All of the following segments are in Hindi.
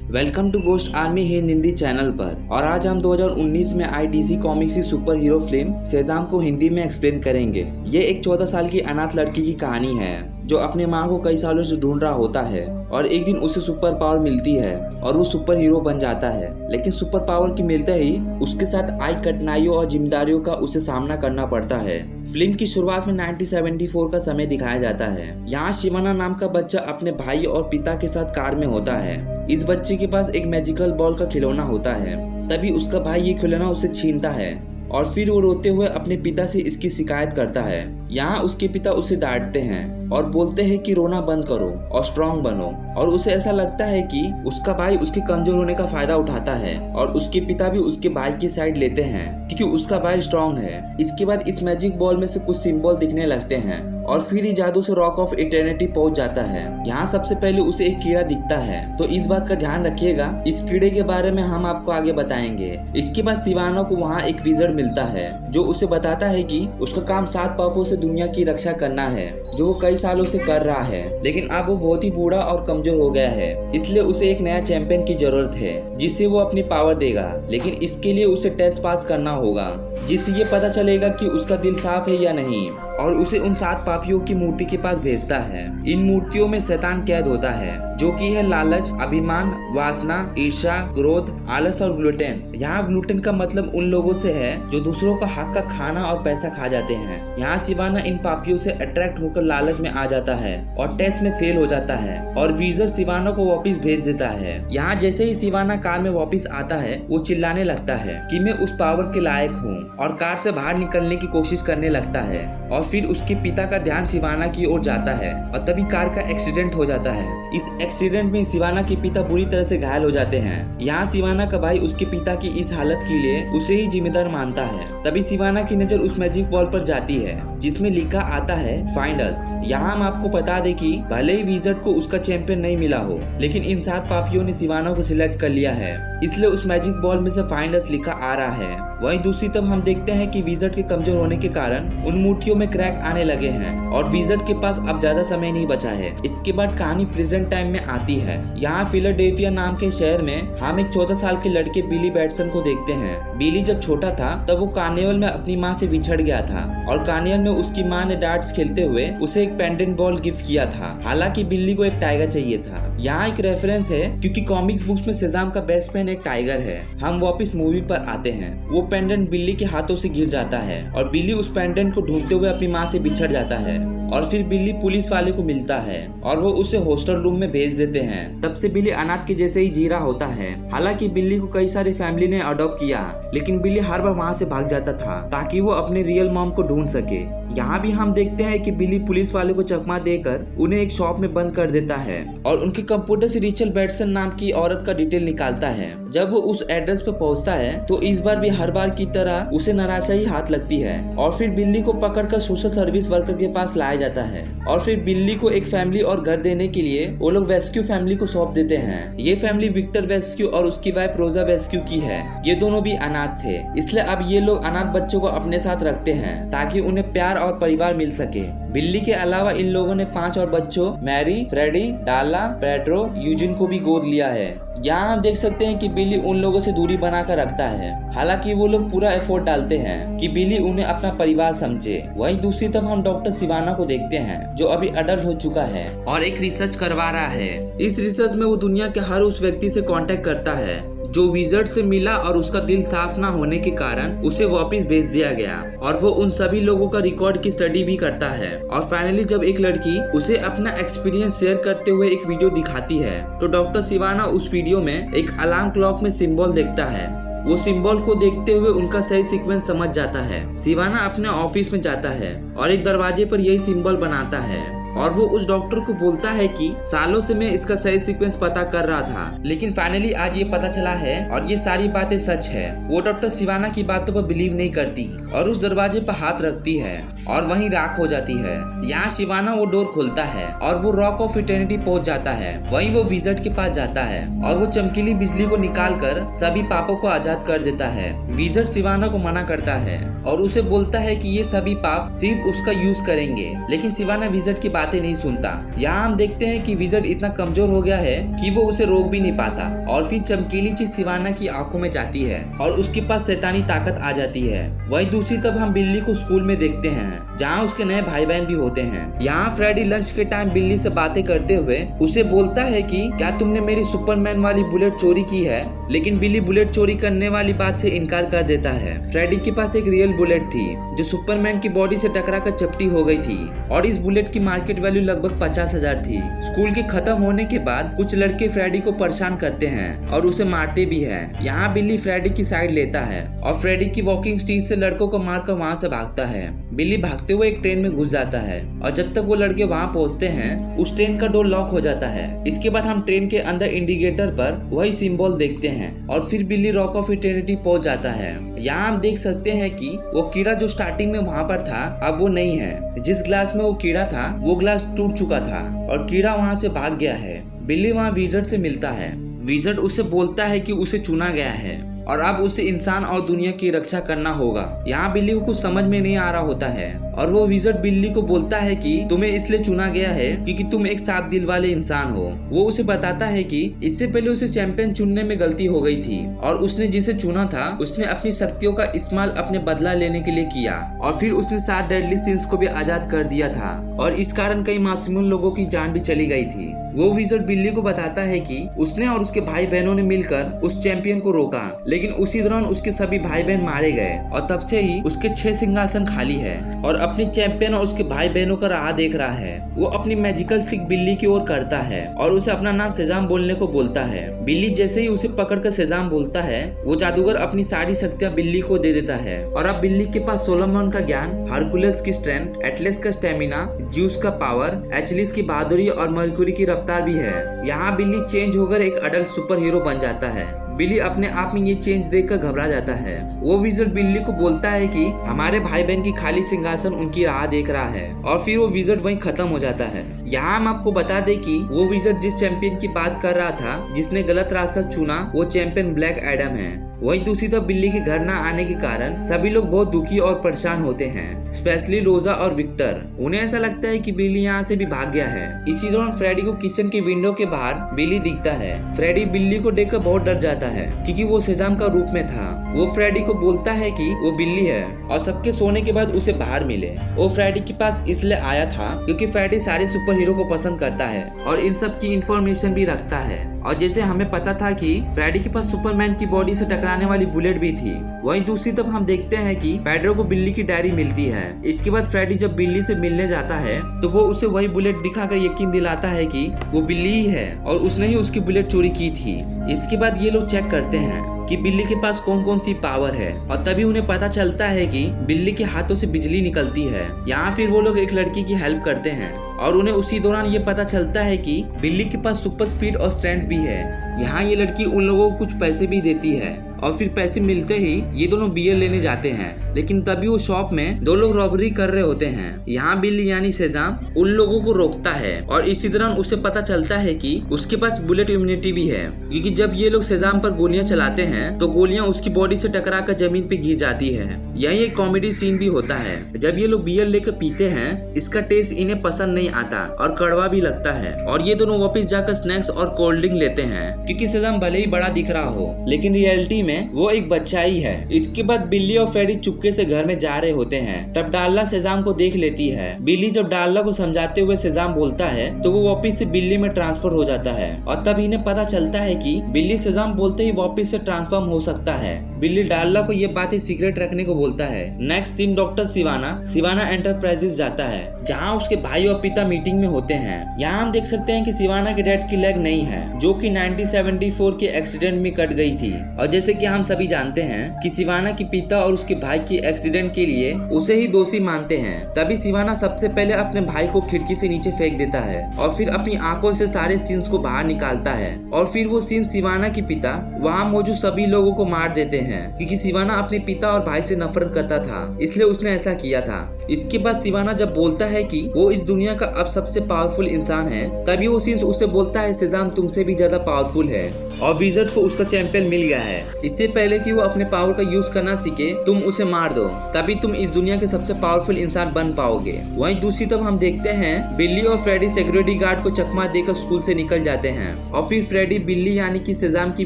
Welcome to ghost army Hind Hindi channel पर। और आज हम 2019 में आई डीसी कॉमिक्स की सुपर हीरो फिल्म शेज़ाम को हिंदी में एक्सप्लेन करेंगे। ये एक 14 साल की अनाथ लड़की की कहानी है जो अपने माँ को कई सालों से ढूंढ रहा होता है और एक दिन उसे सुपर पावर मिलती है और वो सुपर हीरो बन जाता है। लेकिन सुपर पावर की मिलते ही उसके साथ आई कठिनाइयों और जिम्मेदारियों का उसे सामना करना पड़ता है। फिल्म की शुरुआत में 1974 का समय दिखाया जाता है। यहाँ शिवाना नाम का बच्चा अपने भाई और पिता के साथ कार में होता है। इस बच्चे के पास एक मैजिकल बॉल का खिलौना होता है। तभी उसका भाई ये खिलौना उसे छीनता है और फिर वो रोते हुए अपने पिता से इसकी शिकायत करता है। यहाँ उसके पिता उसे डांटते हैं और बोलते हैं कि रोना बंद करो और स्ट्रांग बनो। और उसे ऐसा लगता है कि उसका भाई उसके कमजोर होने का फायदा उठाता है और उसके पिता भी उसके भाई की साइड लेते हैं क्योंकि उसका भाई स्ट्रांग है। इसके बाद इस मैजिक बॉल में से कुछ सिंबल दिखने लगते हैं और फिर ही जादू से रॉक ऑफ इटर्निटी पहुंच जाता है। यहाँ सबसे पहले उसे एक कीड़ा दिखता है, तो इस बात का ध्यान रखिएगा, इस कीड़े के बारे में हम आपको आगे बताएंगे। इसके बाद शिवाना को वहाँ एक विज़र्ड मिलता है जो उसे बताता है कि उसका काम 7 पापों से दुनिया की रक्षा करना है जो वो कई सालों से कर रहा है। लेकिन अब वो बहुत ही बूढ़ा और कमजोर हो गया है, इसलिए उसे एक नया चैंपियन की जरूरत है जिससे वो अपनी पावर देगा। लेकिन इसके लिए उसे टेस्ट पास करना होगा जिससे ये पता चलेगा कि उसका दिल साफ है या नहीं। और उसे उन 7 पापियों की मूर्ति के पास भेजता है। इन मूर्तियों में शैतान कैद होता है जो कि है लालच, अभिमान, वासना, ईर्ष्या, क्रोध, आलस और ग्लूटेन। यहाँ ग्लूटेन का मतलब उन लोगों से है जो दूसरों का हक का खाना और पैसा खा जाते हैं। यहाँ शिवाना इन पापियों से अट्रैक्ट होकर लालच में आ जाता है और टेस्ट में फेल हो जाता है और वीजर शिवाना को वापस भेज देता है। यहाँ जैसे ही शिवाना कार में वापस आता है वो चिल्लाने लगता है कि मैं उस पावर के लायक हूँ और कार से बाहर निकलने की कोशिश करने लगता है। और फिर उसके पिता का ध्यान शिवाना की ओर जाता है और तभी कार का एक्सीडेंट हो जाता है। इस एक्सीडेंट में शिवाना के पिता बुरी तरह से घायल हो जाते हैं। यहाँ शिवाना का भाई उसके पिता की इस हालत के लिए उसे ही जिम्मेदार मानता है। तभी शिवाना की नजर उस मैजिक बॉल पर जाती है जिसमें लिखा आता है फाइंड अस। यहाँ हम आपको बता दें कि भले ही विज़र्ड को उसका चैंपियन नहीं मिला हो, लेकिन इन 7 पापियों ने शिवाना को सिलेक्ट कर लिया है, इसलिए उस मैजिक बॉल में से फाइंड अस लिखा आ रहा है। वहीं दूसरी तरफ हम देखते हैं कि विज़र्ड के कमजोर होने के कारण उन मूर्तियों में क्रैक आने लगे हैं और विज़र्ड के पास अब ज्यादा समय नहीं बचा है। इसके बाद कहानी प्रेजेंट टाइम में आती है। यहाँ फिलाडेल्फिया नाम के शहर में हम एक 14 साल के लड़के बिली बैटसन को देखते हैं। बिली जब छोटा था तब वो कार्निवल में अपनी माँ से बिछड़ गया था और कार्निवल में उसकी माँ ने डार्ट्स खेलते हुए उसे एक पेंडेंट बॉल गिफ्ट किया था। हालांकि बिल्ली को एक टाइगर चाहिए था। यहाँ एक रेफरेंस है क्योंकि कॉमिक्स बुक्स में शेज़ाम का बेस्ट फ्रेंड एक टाइगर है। हम वापस मूवी पर आते हैं। वो पेंडेंट बिल्ली के हाथों से गिर जाता है और बिल्ली उस पेंडेंट को ढूंढते हुए अपनी माँ से बिछड़ जाता है और फिर बिल्ली पुलिस वाले को मिलता है और वो उसे हॉस्टल रूम में भेज देते हैं। तब से बिल्ली अनाथ के जैसे ही जी रहा होता है। हालांकि बिल्ली को कई सारी फैमिली ने अडॉप्ट किया, लेकिन बिल्ली हर बार वहाँ से भाग जाता था ताकि वो अपने रियल मॉम को ढूंढ सके। यहाँ भी हम देखते हैं कि बिल्ली पुलिस वाले को चकमा देकर उन्हें एक शॉप में बंद कर देता है और उनके कंप्यूटर से रिचल बैटसन नाम की औरत का डिटेल निकालता है। जब वो उस एड्रेस पर पहुँचता है तो इस बार भी हर बार की तरह उसे निराशा ही हाथ लगती है और फिर बिल्ली को पकड़कर सोशल सर्विस वर्कर के पास लाया जाता है और फिर बिल्ली को एक फैमिली और घर देने के लिए वो लोग वेस्क्यू फैमिली को सौंप देते हैं। ये फैमिली विक्टर वेस्क्यू और उसकी वाइफ रोजा वेस्क्यू की है। ये दोनों भी अनाथ थे, इसलिए अब ये लोग अनाथ बच्चों को अपने साथ रखते हैं ताकि उन्हें प्यार और परिवार मिल सके। बिल्ली के अलावा इन लोगों ने 5 और बच्चों मैरी, फ्रेडी, डाला, पेड्रो, यूजिन को भी गोद लिया है। यहाँ हम देख सकते हैं कि बिल्ली उन लोगों से दूरी बनाकर रखता है। हालांकि वो लोग पूरा एफर्ट डालते हैं कि बिल्ली उन्हें अपना परिवार समझे। वहीं दूसरी तरफ हम डॉक्टर शिवाना को देखते हैं जो अभी अडल्ट हो चुका है और एक रिसर्च करवा रहा है। इस रिसर्च में वो दुनिया के हर उस व्यक्ति से कांटेक्ट करता है जो विज़र्ड से मिला और उसका दिल साफ ना होने के कारण उसे वापस भेज दिया गया और वो उन सभी लोगों का रिकॉर्ड की स्टडी भी करता है। और फाइनली जब एक लड़की उसे अपना एक्सपीरियंस शेयर करते हुए एक वीडियो दिखाती है तो डॉक्टर शिवाना उस वीडियो में एक अलार्म क्लॉक में सिंबल देखता है। वो सिंबल को देखते हुए उनका सही सीक्वेंस समझ जाता है। शिवाना अपने ऑफिस में जाता है और एक दरवाजे पर यही सिंबल बनाता है और वो उस डॉक्टर को बोलता है कि सालों से मैं इसका सही सीक्वेंस पता कर रहा था, लेकिन फाइनली आज ये पता चला है और ये सारी बातें सच है। वो डॉक्टर शिवाना की बातों पर बिलीव नहीं करती और उस दरवाजे पर हाथ रखती है और वहीं राख हो जाती है। यहाँ शिवाना वो डोर खोलता है और वो रॉक ऑफ इटर्निटी पहुंच जाता है। वहीं वो विजर्ड के पास जाता है और वो चमकीली बिजली को निकालकर सभी पापों को आजाद कर देता है। विजर्ड शिवाना को मना करता है और उसे बोलता है कि ये सभी पाप सिर्फ उसका यूज करेंगे, लेकिन शिवाना विजर्ड की बातें नहीं सुनता। यहाँ हम देखते हैं कि विजर्ड इतना कमजोर हो गया है कि वो उसे रोक भी नहीं पाता और फिर चमकीली चीज शिवाना की आंखों में जाती है और उसके पास शैतानी ताकत आ जाती है। वहीं दूसरी तरफ हम बिल्ली को स्कूल में देखते हैं जहाँ उसके नए भाई बहन भी होते हैं। यहाँ फ्रेडी लंच के टाइम बिल्ली से बातें करते हुए उसे बोलता है कि क्या तुमने मेरी सुपरमैन वाली बुलेट चोरी की है, लेकिन बिल्ली बुलेट चोरी करने वाली बात से इनकार कर देता है। फ्रेडी के पास एक रियल बुलेट थी जो सुपरमैन की बॉडी से टकरा कर चपटी हो गई थी और इस बुलेट की मार्केट वैल्यू लगभग 50,000 थी। स्कूल के खत्म होने के बाद कुछ लड़के फ्रेडी को परेशान करते हैं और उसे मारते भी हैं। यहाँ बिल्ली फ्रेडी की साइड लेता है और फ्रेडी की वॉकिंग स्टिक से लड़कों को मारकर वहाँ से भागता है। बिल्ली भागते हुए एक ट्रेन में घुस जाता है और जब तक वो लड़के वहाँ पहुँचते हैं उस ट्रेन का डोर लॉक हो जाता है। इसके बाद हम ट्रेन के अंदर इंडिकेटर पर वही सिंबल देखते हैं और फिर बिल्ली रॉक ऑफ इटर्निटी पहुँच जाता है। यहाँ हम देख सकते हैं कि वो कीड़ा जो स्टार्टिंग में वहाँ पर था अब वो नहीं है। जिस ग्लास में वो कीड़ा था वो ग्लास टूट चुका था और कीड़ा वहाँ से भाग गया है। बिल्ली वहाँ विजर्ड से मिलता है। विजर्ड उसे बोलता है कि उसे चुना गया है और अब उसे इंसान और दुनिया की रक्षा करना होगा। यहाँ बिल्ली को कुछ समझ में नहीं आ रहा होता है और वो विजर्ड बिल्ली को बोलता है कि तुम्हें इसलिए चुना गया है क्योंकि तुम एक साफ दिल वाले इंसान हो। वो उसे बताता है कि इससे पहले उसे चैंपियन चुनने में गलती हो गई थी और उसने जिसे चुना था उसने अपनी शक्तियों का इस्तेमाल अपने बदला लेने के लिए किया और फिर उसने 7 डेडली सिंस को भी आजाद कर दिया था और इस कारण कई मासूम लोगों की जान भी चली गई थी। वो विजर्ड बिल्ली को बताता है कि उसने और उसके भाई बहनों ने मिलकर उस चैंपियन को रोका, लेकिन उसी दौरान उसके सभी भाई बहन मारे गए और तब से ही उसके 6 सिंहासन खाली है और अपने चैंपियन और उसके भाई बहनों का राह देख रहा है। वो अपनी मैजिकल स्टिक बिल्ली की ओर करता है और उसे अपना नाम सेजाम बोलने को बोलता है। बिल्ली जैसे ही उसे पकड़कर सेजाम बोलता है वो जादूगर अपनी सारी शक्तियां बिल्ली को दे देता है और अब बिल्ली के पास सोलोमन का ज्ञान, हरकुलस की स्ट्रेंथ, एटलस का स्टेमिना, ज्यूस का पावर, एचलिस की बहादुरी और मर्क्यूरी की रफ्तार भी है। यहाँ बिल्ली चेंज होकर एक अडल्ट सुपर हीरो बन जाता है। बिल्ली अपने आप में ये चेंज देखकर घबरा जाता है। वो विजर्ड बिल्ली को बोलता है कि हमारे भाई बहन की खाली सिंहासन उनकी राह देख रहा है और फिर वो विजर्ड वहीं खत्म हो जाता है। यहाँ हम आपको बता दें कि वो विजर्ड जिस चैंपियन की बात कर रहा था जिसने गलत रास्ता चुना वो चैंपियन ब्लैक एडम है। वहीं दूसरी तरफ बिल्ली के घर न आने के कारण सभी लोग बहुत दुखी और परेशान होते हैं, स्पेशली रोजा और विक्टर। उन्हें ऐसा लगता है कि बिल्ली यहाँ से भी भाग गया है। इसी दौरान फ्रेडी को किचन के विंडो के बाहर बिल्ली दिखता है। फ्रेडी बिल्ली को देखकर बहुत डर जाता है क्योंकि वो सेजाम का रूप में था। वो फ्रेडी को बोलता है कि वो बिल्ली है और सबके सोने के बाद उसे बाहर मिले। वो फ्रेडी के पास इसलिए आया था क्योंकि फ्रेडी सारे सुपर हीरो को पसंद करता है और इन सब की इंफॉर्मेशन भी रखता है। और जैसे हमें पता था कि फ्रेडी के पास सुपरमैन की बॉडी से टकराने वाली बुलेट भी थी, वहीं दूसरी तरफ हम देखते हैं कि पेड्रो को बिल्ली की डायरी मिलती है। इसके बाद फ्रेडी जब बिल्ली से मिलने जाता है तो वो उसे वही बुलेट दिखाकर यकीन दिलाता है कि वो बिल्ली ही है और उसने ही उसकी बुलेट चोरी की थी। इसके बाद ये लोग चेक करते हैं कि बिल्ली के पास कौन कौन सी पावर है और तभी उन्हें पता चलता है कि बिल्ली के हाथों से बिजली निकलती है। यहाँ फिर वो लोग एक लड़की की हेल्प करते हैं और उन्हें उसी दौरान ये पता चलता है कि बिल्ली के पास सुपर स्पीड और स्ट्रेंथ भी है। यहाँ ये लड़की उन लोगों को कुछ पैसे भी देती है और फिर पैसे मिलते ही ये दोनों बियर लेने जाते हैं, लेकिन तभी वो शॉप में 2 लोग रॉबरी कर रहे होते हैं। यहाँ बिल्ली यानी सेजाम उन लोगों को रोकता है और इसी दौरान उसे पता चलता है कि उसके पास बुलेट इम्यूनिटी भी है, क्योंकि जब ये लोग सेजाम पर गोलियां चलाते हैं तो गोलियां उसकी बॉडी से टकराकर जमीन पे गिर जाती है। यही एक कॉमेडी सीन भी होता है। जब ये लोग बियर लेकर पीते हैं इसका टेस्ट इन्हें पसंद नहीं आता और कड़वा भी लगता है और ये दोनों वापस जाकर स्नैक्स और कोल्ड ड्रिंक लेते हैं, क्योंकि सेजाम भले ही बड़ा दिख रहा हो लेकिन रियलिटी में वो एक बच्चा ही है। इसके बाद बिल्ली और फ्रेडी चुपके से घर में जा रहे होते हैं। तब डार्ला सेजाम को देख लेती है। बिल्ली जब डार्ला को समझाते हुए सेजाम बोलता है तो वो वापस से बिल्ली में ट्रांसफर हो जाता है और तब इन्हें पता चलता है कि बिल्ली सेजाम बोलते ही वापस से ट्रांसफॉर्म हो सकता है। बिल्ली डार्ला को ये बातें सीक्रेट रखने को बोलता है। नेक्स्ट दिन डॉक्टर सिवाना एंटरप्राइजेस जाता है जहाँ उसके भाई और पिता मीटिंग में होते हैं। यहाँ हम देख सकते हैं कि सिवाना के डैड की लेग नहीं है जो कि 1974 के एक्सीडेंट में कट गई थी और जैसे कि हम सभी जानते हैं कि शिवाना के पिता और उसके भाई के एक्सीडेंट के लिए उसे ही दोषी मानते हैं। तभी शिवाना सबसे पहले अपने भाई को खिड़की से नीचे फेंक देता है और फिर अपनी आंखों से सारे सीन्स को बाहर निकालता है और फिर वो सीन शिवाना के पिता वहाँ मौजूद सभी लोगों को मार देते हैं, क्योंकि शिवाना अपने पिता और भाई से नफरत करता था, इसलिए उसने ऐसा किया था। इसके बाद शिवाना जब बोलता है कि वो इस दुनिया का अब सबसे पावरफुल इंसान है, तभी वो सीन्स उसे बोलता है सेजाम तुमसे भी ज्यादा पावरफुल है और विजर्ड को उसका चैंपियन मिल गया है। इससे पहले कि वो अपने पावर का यूज करना सीखे, तुम उसे मार दो, तभी तुम इस दुनिया के सबसे पावरफुल इंसान बन पाओगे। वहीं दूसरी तरफ हम देखते हैं बिल्ली और फ्रेडी सिक्योरिटी गार्ड को चकमा देकर स्कूल से निकल जाते हैं और फिर फ्रेडी बिल्ली यानी कि सेजाम की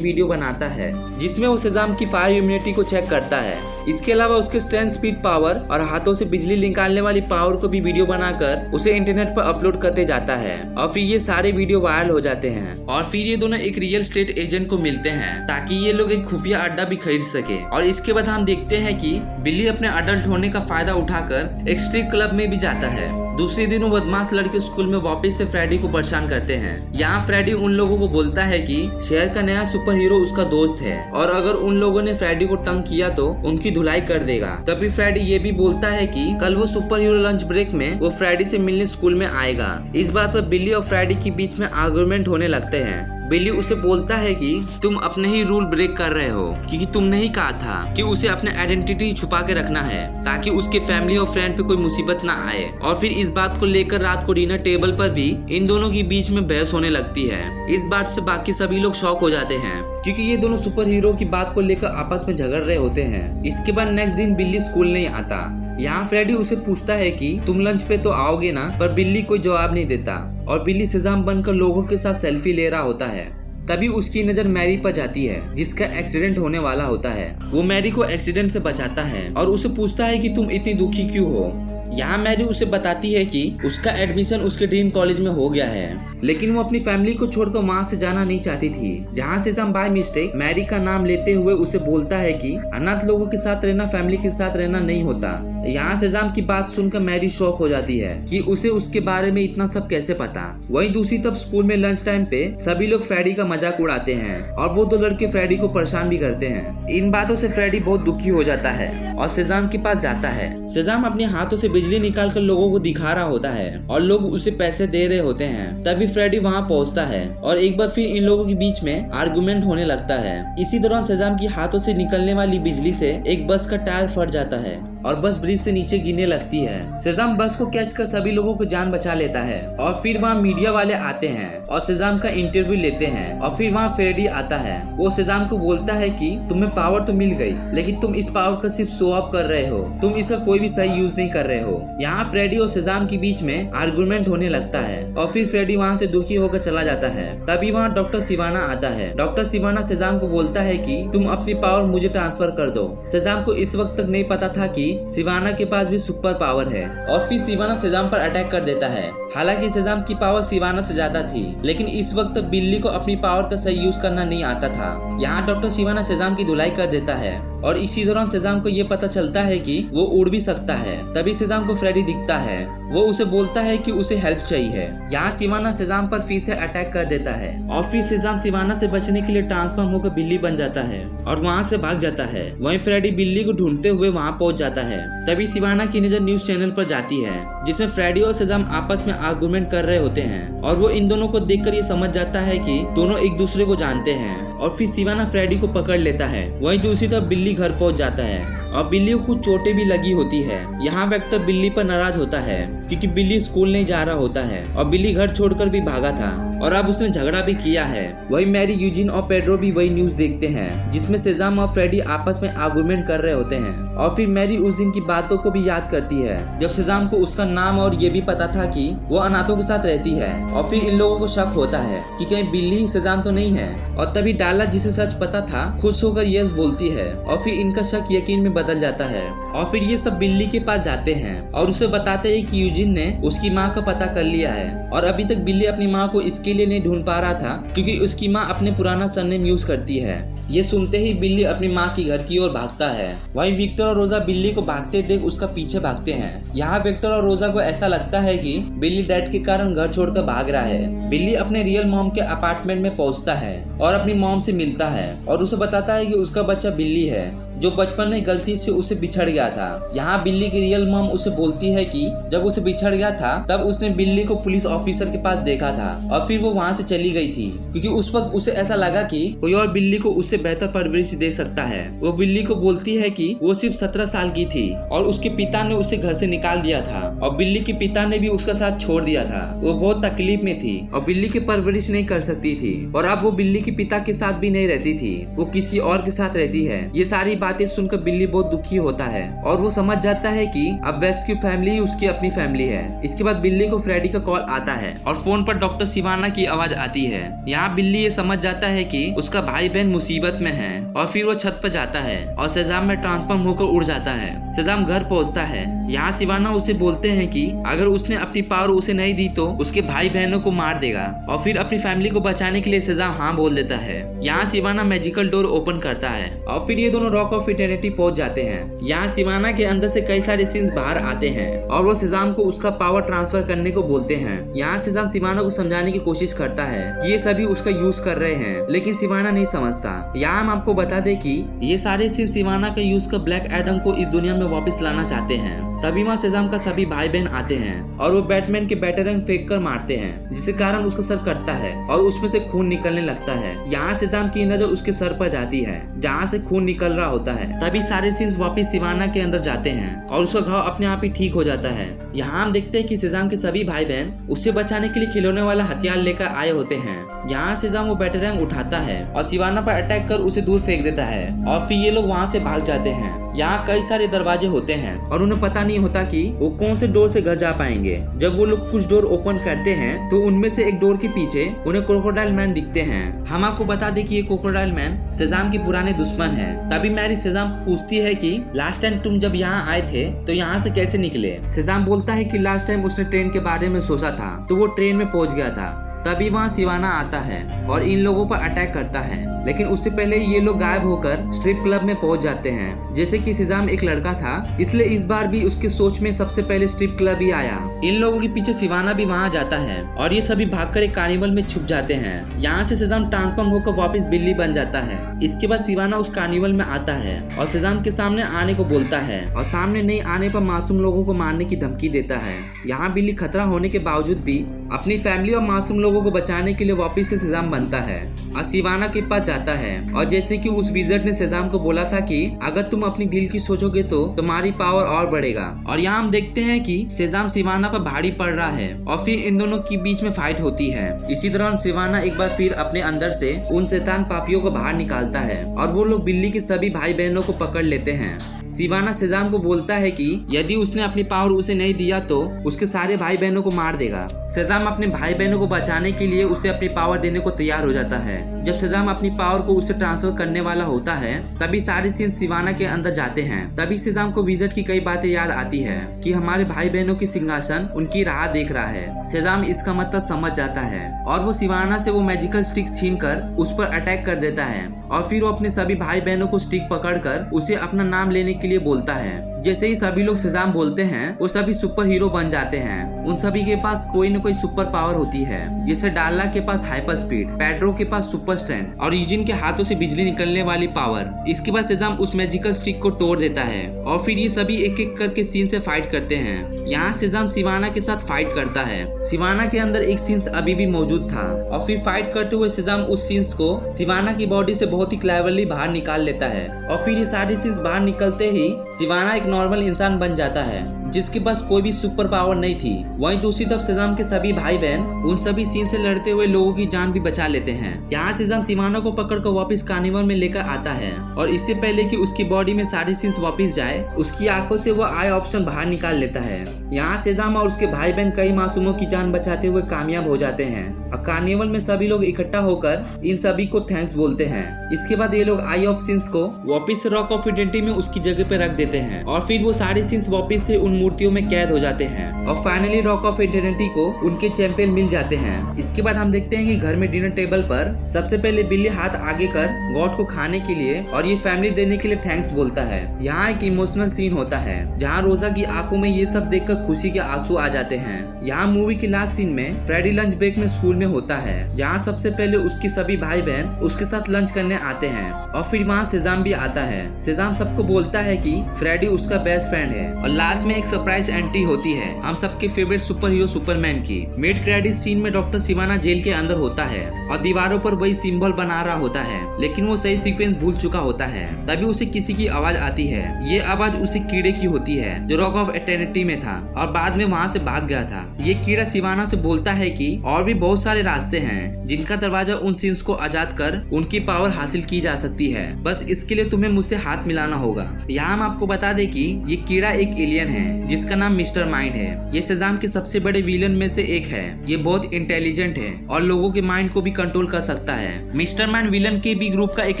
वीडियो बनाता है, जिसमें वो सेजाम की फायर इम्यूनिटी को चेक करता है। इसके अलावा उसके स्ट्रेंथ, स्पीड, पावर और हाथों से बिजली निकालने वाली पावर को भी वीडियो बनाकर उसे इंटरनेट पर अपलोड करते जाता है और फिर ये सारे वीडियो वायरल हो जाते हैं और फिर ये दोनों एक रियल एस्टेट एजेंट को मिलते हैं ताकि ये लोग एक खुफिया अड्डा भी खरीद सके। और इसके बाद हम देखते हैं कि बिल्ली अपने अडल्ट होने का फायदा उठाकर एक स्ट्रीट क्लब में भी जाता है। दूसरे दिन वो बदमाश लड़के स्कूल में वापस से फ्रेडी को परेशान करते हैं। यहाँ फ्रेडी उन लोगों को बोलता है कि शहर का नया सुपर हीरो उसका दोस्त है और अगर उन लोगों ने फ्रेडी को तंग किया तो उनकी धुलाई कर देगा। तभी फ्रेडी ये भी बोलता है कि कल वो सुपर हीरो लंच ब्रेक में वो फ्रेडी से मिलने स्कूल में आएगा। इस बात पर बिल्ली और फ्रेडी के बीच में आर्गुमेंट होने लगते हैं। बिल्ली उसे बोलता है कि तुम अपने ही रूल ब्रेक कर रहे हो, क्योंकि तुमने ही कहा था कि उसे अपने आइडेंटिटी छुपा के रखना है ताकि उसके फैमिली और फ्रेंड पे कोई मुसीबत ना आए। और फिर इस बात को लेकर रात को डिनर टेबल पर भी इन दोनों के बीच में बहस होने लगती है। इस बात से बाकी सभी लोग शॉक हो जाते हैं, क्योंकि ये दोनों सुपर हीरो की बात को लेकर आपस में झगड़ रहे होते हैं। इसके बाद नेक्स्ट दिन बिल्ली स्कूल नहीं आता। यहाँ फ्रेडी उसे पूछता है कि तुम लंच पे तो आओगे ना, पर बिल्ली कोई जवाब नहीं देता और बिल्ली सेजाम बनकर लोगों के साथ सेल्फी ले रहा होता है। तभी उसकी नजर मैरी पर जाती है, जिसका एक्सीडेंट होने वाला होता है। वो मैरी को एक्सीडेंट से बचाता है और उसे पूछता है कि तुम इतनी दुखी क्यों हो। यहाँ मैरी उसे बताती है कि उसका एडमिशन उसके ड्रीम कॉलेज में हो गया है, लेकिन वो अपनी फैमिली को छोड़कर वहाँ से जाना नहीं चाहती थी। जहाँ सेजाम बाय मिस्टेक मैरी का नाम लेते हुए उसे बोलता है कि अनाथ लोगों के साथ रहना फैमिली के साथ रहना नहीं होता। यहाँ सेजाम की बात सुनकर मैरी शॉक हो जाती है कि उसे उसके बारे में इतना सब कैसे पता। वहीं दूसरी तरफ स्कूल में लंच टाइम पे सभी लोग फ्रेडी का मजाक उड़ाते हैं और वो दो लड़के फ्रेडी को परेशान भी करते हैं। इन बातों से फ्रेडी बहुत दुखी हो जाता है और सेजाम के पास जाता है। सेजाम अपने हाथों से बिजली निकालकर लोगों को दिखा रहा होता है और लोग उसे पैसे दे रहे होते हैं। तभी फ्रेडी वहाँ पहुँचता है और एक बार फिर इन लोगों के बीच में आर्गुमेंट होने लगता है। इसी दौरान सेजाम की हाथों से निकलने वाली बिजली से एक बस का टायर फट जाता है और बस ब्रिज से नीचे गिरने लगती है। सेजाम बस को कैच कर सभी लोगों को जान बचा लेता है और फिर वहाँ मीडिया वाले आते हैं और सेजाम का इंटरव्यू लेते हैं। और फिर वहाँ फ्रेडी आता है। वो सेजाम को बोलता है कि तुम्हें पावर तो मिल गई, लेकिन तुम इस पावर का सिर्फ शो ऑफ कर रहे हो, तुम इसका कोई भी सही यूज नहीं कर रहे हो। यहाँ फ्रेडी और सेजाम के बीच में आर्गुमेंट होने लगता है और फिर फ्रेडी वहाँ से दुखी होकर चला जाता है। तभी वहाँ डॉक्टर शिवाना आता है। डॉक्टर शिवाना सेजाम को बोलता है कि तुम अपनी पावर मुझे ट्रांसफर कर दो। सेजाम को इस वक्त तक नहीं पता था कि शिवाना के पास भी सुपर पावर है और फिर शिवाना सेजाम पर अटैक कर देता है। हालांकि सेजाम की पावर शिवाना से ज्यादा थी, लेकिन इस वक्त बिल्ली को अपनी पावर का सही यूज करना नहीं आता था। यहाँ डॉक्टर शिवाना सेजाम की धुलाई कर देता है और इसी दौरान सेजाम को ये पता चलता है कि वो उड़ भी सकता है। तभी सेजाम को फ्रेडी दिखता है। वो उसे बोलता है कि उसे हेल्प चाहिए। यहाँ शिवाना सेजाम पर फिर से अटैक कर देता है और फिर सेजाम शिवाना से बचने के लिए ट्रांसफॉर्म होकर बिल्ली बन जाता है और वहाँ से भाग जाता है। वहीं फ्रेडी बिल्ली को ढूंढते हुए वहाँ पहुँच जाता है। तभी शिवाना की नजर न्यूज चैनल पर जाती है, जिसमें फ्रेडी और सेजाम आपस में आर्गुमेंट कर रहे होते हैं और वो इन दोनों को देखकर ये समझ जाता है कि दोनों एक दूसरे को जानते हैं और फिर शिवाना फ्रेडी को पकड़ लेता है। वहीं दूसरी तरफ बिल्ली घर पहुंच जाता है और बिल्ली को कुछ चोटें भी लगी होती है। यहाँ वेक्टर बिल्ली पर नाराज होता है क्योंकि बिल्ली स्कूल नहीं जा रहा होता है और बिल्ली घर छोड़कर भी भागा था और अब उसने झगड़ा भी किया है। वही मैरी, यूजिन और पेड्रो भी वही न्यूज देखते हैं जिसमें सेजाम और फ्रेडी आपस में आर्गुमेंट कर रहे होते हैं। और फिर मैरी उस दिन की बातों को भी याद करती है जब सेजाम को उसका नाम और ये भी पता था कि वो अनाथों के साथ रहती है। और फिर इन लोगों को शक होता है कि कहीं बिल्ली सेजाम तो नहीं है। और तभी डाला, जिसे सच पता था, खुश होकर यस बोलती है और फिर इनका शक यकीन में बदल जाता है। और फिर ये सब बिल्ली के पास जाते हैं और उसे बताते हैं कि यूजिन ने उसकी माँ का पता कर लिया है और अभी तक बिल्ली अपनी माँ को इसके लिए नहीं ढूंढ पा रहा था क्योंकि उसकी माँ अपने पुराना सरनेम यूज करती है। ये सुनते ही बिल्ली अपनी माँ की घर की ओर भागता है। वहीं विक्टर और रोजा बिल्ली को भागते देख उसका पीछे भागते हैं। यहाँ विक्टर और रोजा को ऐसा लगता है कि बिल्ली डैड के कारण घर छोड़कर भाग रहा है। बिल्ली अपने रियल मॉम के अपार्टमेंट में पहुंचता है और अपनी मॉम से मिलता है और उसे बताता है कि उसका बच्चा बिल्ली है जो बचपन में गलती से उसे बिछड़ गया था। यहाँ बिल्ली की रियल मॉम उसे बोलती है कि जब उसे बिछड़ गया था तब उसने बिल्ली को पुलिस ऑफिसर के पास देखा था और फिर वो वहाँ से चली गई थी, क्योंकि उस वक्त उसे ऐसा लगा कि कोई और बिल्ली को उससे बेहतर परवरिश दे सकता है। वो बिल्ली को बोलती है कि वो सिर्फ 17 साल की थी और उसके पिता ने उसे घर से निकाल दिया था और बिल्ली के पिता ने भी उसका साथ छोड़ दिया था। वो बहुत तकलीफ में थी और बिल्ली की परवरिश नहीं कर सकती थी और अब वो बिल्ली के पिता के साथ भी नहीं रहती थी, वो किसी और के साथ रहती है। ये सारी बातें सुनकर बिल्ली बहुत दुखी होता है और वो समझ जाता है कि अब वेस्ट की फैमिली उसकी अपनी फैमिली है। इसके बाद बिल्ली को फ्रेडी का कॉल आता है और फोन पर डॉक्टर शिवाना की आवाज आती है। यहाँ बिल्ली ये समझ जाता है कि उसका भाई बहन मुसीबत में है और फिर वो छत पर जाता है और सेजाम में ट्रांसफॉर्म होकर उड़ जाता है। सेजाम घर पहुँचता है। यहाँ शिवाना उसे बोलते हैं कि अगर उसने अपनी पावर उसे नहीं दी तो उसके भाई बहनों को मार देगा और फिर अपनी फैमिली को बचाने के लिए सेजाम हाँ बोल देता है। यहाँ शिवाना मैजिकल डोर ओपन करता है और फिर ये दोनों रॉक ऑफ इटर्निटी पहुंच जाते हैं। यहाँ शिवाना के अंदर से कई सारे सीन्स बाहर आते हैं और वो सेजाम को उसका पावर ट्रांसफर करने को बोलते हैं। यहाँ सेजाम शिवाना को समझाने की कोशिश करता है कि ये सभी उसका यूज कर रहे हैं, लेकिन शिवाना नहीं समझता। यहाँ हम आपको बता दें कि ये सारे सीन शिवाना का यूज कर ब्लैक एडम को इस दुनिया में वापस लाना चाहते हैं। तभी वहाँ सेजाम का सभी भाई बहन आते हैं और वो बैटमैन के बैटरंग फेंक कर मारते हैं, जिसके कारण उसका सर कटता है और उसमें से खून निकलने लगता है। यहाँ सेजाम की नजर उसके सर पर जाती है जहाँ से खून निकल रहा होता है। तभी सारे सीन्स वापस शिवाना के अंदर जाते हैं और उसका घाव अपने आप ही ठीक हो जाता है। यहाँ हम देखते हैं कि सेजाम के सभी भाई बहन उससे बचाने के लिए खिलौने वाला हथियार लेकर आए होते हैं। यहाँ सेजाम वो बैटरंग उठाता है और शिवाना पर अटैक कर उसे दूर फेंक देता है और फिर ये लोग वहाँ से भाग जाते हैं। यहाँ कई सारे दरवाजे होते हैं और उन्हें पता नहीं होता कि वो कौन से डोर से घर जा पाएंगे। जब वो लोग कुछ डोर ओपन करते हैं तो उनमें से एक डोर के पीछे उन्हें क्रोकोडाइल मैन दिखते हैं। हम आपको बता दें कि ये क्रोकोडाइल मैन सेजाम के पुराने दुश्मन है। तभी मैरी सेजाम को पूछती है कि लास्ट टाइम तुम जब यहाँ आए थे तो यहाँ से कैसे निकले। सेजाम बोलता है कि लास्ट टाइम उसने ट्रेन के बारे में सोचा था तो वो ट्रेन में पहुंच गया था। तभी वहाँ शिवाना आता है और इन लोगों पर अटैक करता है, लेकिन उससे पहले ये लोग गायब होकर स्ट्रिप क्लब में पहुंच जाते हैं। जैसे कि सेजाम एक लड़का था, इसलिए इस बार भी उसके सोच में सबसे पहले स्ट्रिप क्लब ही आया। इन लोगों के पीछे शिवाना भी वहाँ जाता है और ये सभी भागकर एक कार्निवल में छुप जाते हैं। यहाँ से सेजाम ट्रांसफॉर्म होकर वापस बिल्ली बन जाता है। इसके बाद शिवाना उस कार्निवल में आता है और सेजाम के सामने आने को बोलता है और सामने नहीं आने पर मासूम लोगों को मारने की धमकी देता है। यहाँ बिल्ली खतरा होने के बावजूद भी अपनी फैमिली और मासूम लोगों को बचाने के लिए वापस से सेजाम बनता है और शिवाना के पास जाता है। और जैसे कि उस विज़र्ड ने सेजाम को बोला था कि अगर तुम अपनी दिल की सोचोगे तो तुम्हारी पावर और बढ़ेगा। और यहाँ हम देखते हैं कि सेजाम शिवाना पर भारी पड़ रहा है और फिर इन दोनों के बीच में फाइट होती है। इसी दौरान शिवाना एक बार फिर अपने अंदर से उन शैतान पापियों को बाहर निकालता है और वो लोग बिल्ली के सभी भाई बहनों को पकड़ लेते हैं। शिवाना सेजाम को बोलता है कि यदि उसने अपनी पावर उसे नहीं दिया तो उसके सारे भाई बहनों को मार देगा। सेजाम अपने भाई बहनों को बचाने के लिए उसे अपनी पावर देने को तैयार हो जाता है। जब सेजाम अपनी पावर को उससे ट्रांसफर करने वाला होता है तभी सारे सीन शिवाना के अंदर जाते हैं। तभी सेजाम को विज़र्ड की कई बातें याद आती है कि हमारे भाई बहनों की सिंहासन उनकी राह देख रहा है। सेजाम इसका मतलब समझ जाता है और वो शिवाना से वो मैजिकल स्टिक्स छीनकर उस पर अटैक कर देता है और फिर वो अपने सभी भाई बहनों को स्टिक पकड़कर उसे अपना नाम लेने के लिए बोलता है। जैसे ही सभी लोग सेजाम बोलते हैं वो सभी सुपर हीरो बन जाते हैं। उन सभी के पास कोई न कोई सुपर पावर होती है, जैसे डार्ला के पास हाइपर स्पीड, पेड्रो के पास सुपर स्ट्रेंथ और यूजिन के हाथों से बिजली निकलने वाली पावर। इसके बाद सेजाम उस मैजिकल स्टिक को तोड़ देता है और फिर ये सभी एक एक करके सीन से फाइट करते हैं। यहाँ सेजाम शिवाना के साथ फाइट करता है। शिवाना के अंदर एक सीन्स अभी भी मौजूद था और फिर फाइट करते हुए सेजाम उस सीन्स को शिवाना की बॉडी से बहुत ही क्लेवरली बाहर निकाल लेता है और फिर ये सारे सीन्स बाहर निकलते ही शिवाना एक नॉर्मल इंसान बन जाता है जिसके पास कोई भी सुपर पावर नहीं थी। वहीं दूसरी तरफ सेजाम के सभी भाई बहन उन सभी सीन से लड़ते हुए लोगों की जान भी बचा लेते हैं। यहाँ सेजाम शिवाना को पकड़कर वापस कार्निवल में लेकर आता है और इससे पहले कि उसकी बॉडी में सारे सीन्स वापस जाए उसकी आंखों से वो आई ऑप्शन बाहर निकाल लेता है। यहाँ सेजाम और उसके भाई बहन कई मासूमों की जान बचाते हुए कामयाब हो जाते हैं और कार्निवल में सभी लोग इकट्ठा होकर इन सभी को थैंक्स बोलते हैं। इसके बाद ये लोग आई ऑफ सीन्स को वापस से रॉक ऑफ इटर्निटी में उसकी जगह पे रख देते हैं और फिर वो सारे सीन्स वापस से उन मूर्तियों में कैद हो जाते हैं और फाइनली रॉक ऑफ इटर्निटी को उनके चैंपियन मिल जाते हैं। इसके बाद हम देखते हैं कि घर में डिनर टेबल पर सबसे पहले बिल्ली हाथ आगे कर गॉड को खाने के लिए और ये फैमिली देने के लिए थैंक्स बोलता है। यहाँ एक इमोशनल सीन होता है जहाँ रोजा की आंखों में ये सब देखकर खुशी के आंसू आ जाते हैं। यहाँ मूवी के लास्ट सीन में फ्रेडी लंच ब्रेक में स्कूल में होता है। यहाँ सबसे पहले उसके सभी भाई बहन उसके साथ लंच करने आते हैं और फिर वहाँ सेजाम भी आता है। सेजाम सबको बोलता है कि फ्रेडी उसका बेस्ट फ्रेंड है और लास्ट में एक सरप्राइज एंट्री होती है हम सबके फेवरेट सुपर हीरो सुपरमैन की। मिड क्रेडिट सीन में डॉक्टर सिवाना जेल के अंदर होता है और दीवारों पर वही सिंबल बना रहा होता है, लेकिन वो सही सीक्वेंस भूल चुका होता है। तभी उसे किसी की आवाज आती है। ये आवाज उसी कीड़े की होती है जो रॉक ऑफ इटर्निटी में था और बाद में वहाँ से भाग गया था। ये कीड़ा सिवाना से बोलता है कि और भी बहुत सारे रास्ते हैं जिनका दरवाजा उन सीन्स को आजाद कर उनकी पावर हासिल की जा सकती है, बस इसके लिए तुम्हें मुझसे हाथ मिलाना होगा। यहाँ हम आपको बता दें कि ये कीड़ा एक एलियन है जिसका नाम मिस्टर माइंड है। ये सेजाम के सबसे बड़े विलन में से एक है। ये बहुत इंटेलिजेंट है और लोगों के माइंड को भी कंट्रोल कर सकता है। मिस्टर माइंड विलन के भी ग्रुप का एक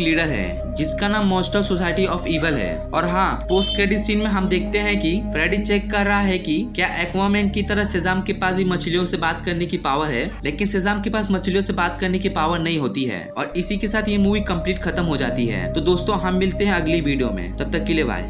लीडर है जिसका नाम मॉन्स्टर सोसाइटी ऑफ इवल है। और हाँ, पोस्ट क्रेडिट सीन में हम देखते हैं कि फ्रेडी चेक कर रहा है कि क्या एक्वामैन की तरह सेजाम के पास भी मछलियों से बात करने की पावर है, लेकिन सेजाम के पास मछलियों से बात करने की पावर नहीं होती है। और इसी के साथ ये मूवी कंप्लीट खत्म हो जाती है। तो दोस्तों हम मिलते हैं अगली वीडियो में, तब तक के लिए बाय।